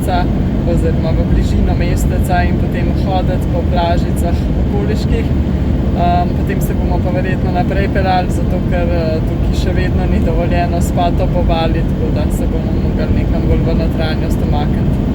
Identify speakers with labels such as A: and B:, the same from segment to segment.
A: mesteca oziroma v bližino mesteca in potem hoditi po plažicah okoliških. Potem se bomo pa verjetno naprej peljali, zato ker tukaj še vedno ni dovoljeno spati ob obali, tako da se bomo mogli nekam bolj v notranjost umakniti.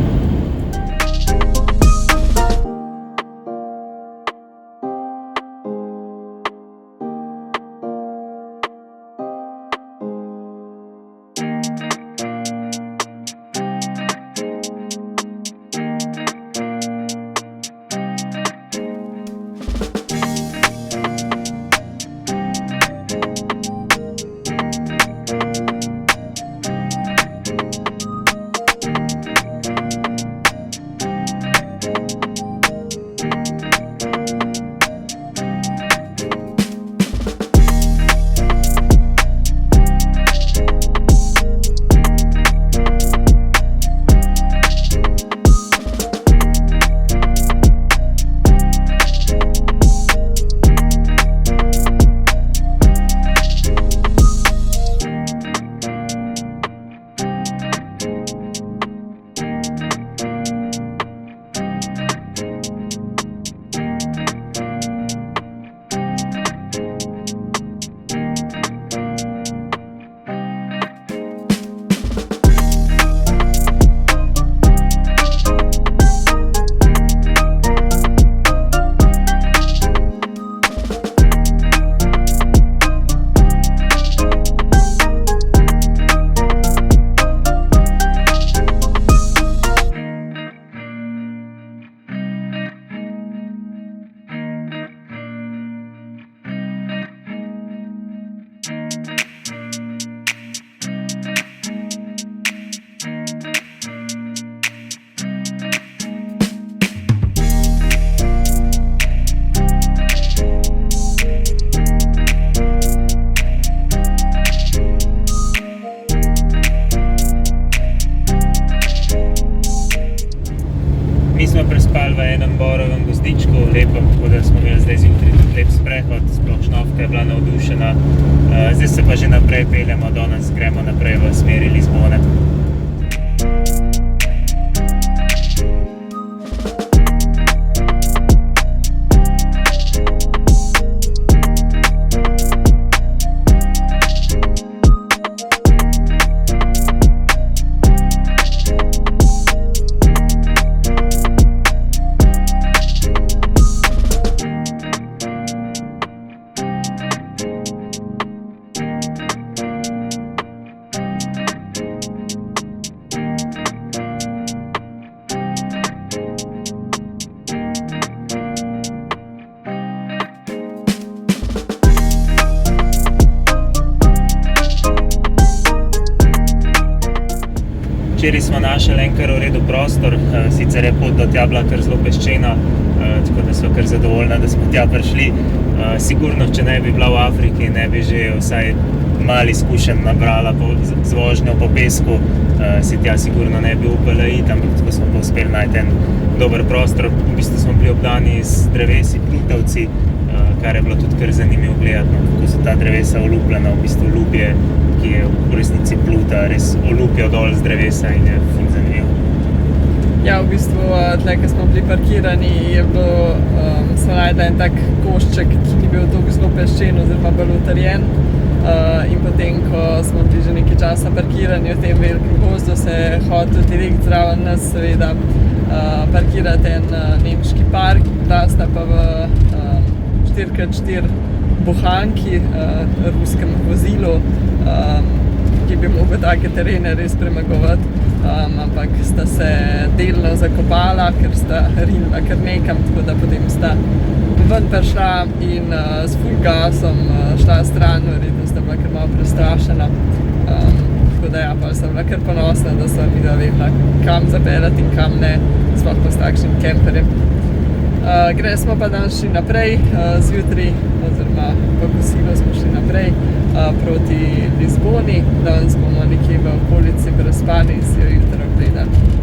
B: Mi smo prespali v enem borovem gozdičku, lepem, tako da smo imeli zdaj zjutraj tudi lep sprehod, sploh Šnovka je bila navdušena. Zdaj se pa že naprej peljemo, danes gremo naprej v smeri Lizbone. Včeraj smo našli en kar v redu prostor, sicer je pot do tja bila kar zelo peščena, tako da smo kar zadovoljni, da smo tja prišli. Sigurno, če ne bi bila v Afriki, ne bi že vsaj malo izkušenj nabrala z vožnjo po pesku, si tja sigurno ne bi upala iti, ampak tako smo pa uspeli najti en dober prostor. V bistvu smo bili obdani z drevesi, plutovci, kar je bilo tudi kar zanimivo gledati, kako so ta drevesa olupljena, v bistvu lubje, ki je v resnici pluta, res olupijo dol z drevesa in je ful zanimivo.
A: Ja, v bistvu, tle, ko smo bili parkirani, je bilo, smo našli en tak košček, ki ni bil toliko zelo peščen oziroma bolj utrjen. In potem, ko smo bili že nekaj časa parkirani v tem velikem gozdu, se je hotel direkt zraven nas seveda parkirati en nemški park, bila sta pa v 4x4 bohanki, ruskem vozilu, ki bi mogel take terene res premagovati, ampak sta se delno zakopala, ker sta rinila kar nekam, tako da potem sta ven prišla in s full gasom šla stran, verjetno sta bila kar malo prestrašena. Tako da ja, pa sem bila kar ponosna, da sem vedela, kam zapeljati in kam ne, sploh pa s takšnim kemperjem. Smo pa danes šli naprej, zjutraj, oziroma po kosilu smo šli naprej proti Lizboni. Danes bomo nekje v okolici prespali in si jo jutro ogledali.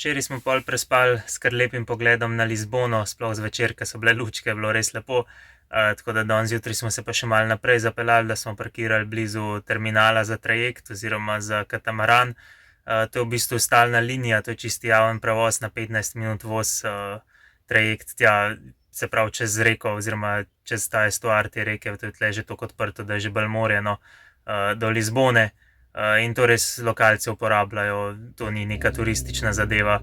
B: Včeraj smo pol prespali s kar lepim pogledom na Lizbono, sploh zvečer, ko so bile lučke, bilo res lepo. Tako da danes zjutraj smo se pa še malo naprej zapeljali, da smo parkirali blizu terminala za trajekt oziroma za katamaran. To je v bistvu stalna linija, to je čisti javen prevoz na 15 minut voz trajekt tja, se pravi čez reko oziroma čez ta estuar te reke, to je tle že tako odprto, da je že bolj morjeno do Lizbone. In to res lokalci uporabljajo, to ni neka turistična zadeva.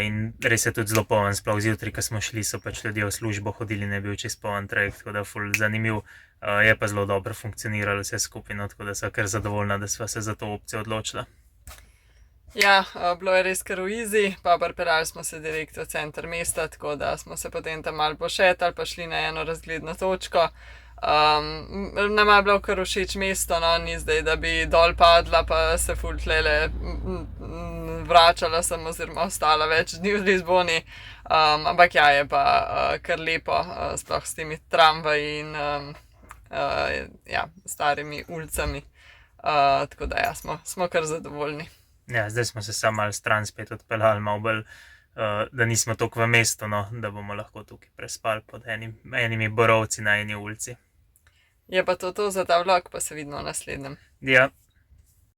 B: In res je tudi zelo poln, sploh zjutraj, ko smo šli, so pač ljudje v službo hodili, ne bil čez poln trajekt, tako da ful zanimiv. Je pa zelo dobro funkcioniralo vse skupaj, no, tako da so kar zadovoljna, da sva se za to opcijo odločila.
A: Ja, bilo je res kar v easy, pa pripeljali smo se direkt v center mesta, tako da smo se potem tam malo pošetali, pa šli na eno razgledno točko. Nam je bilo kar všeč mesto, no, ni zdaj, da bi dol padla, pa se ful tlele vračala sem oziroma ostala več dni v Lizboni. Ampak ja, je pa kar lepo, sploh s temi tramvaji in ja, starimi ulicami. Tako da ja, smo kar zadovoljni.
B: Ja, zdaj smo se samo malo stran spet odpeljali, malo bolj, da nismo toliko v mestu, no, da bomo lahko tukaj prespali pod enimi borovci na eni ulici.
A: Je pa to za ta vlog, pa se vidimo v naslednjem.
B: Ja.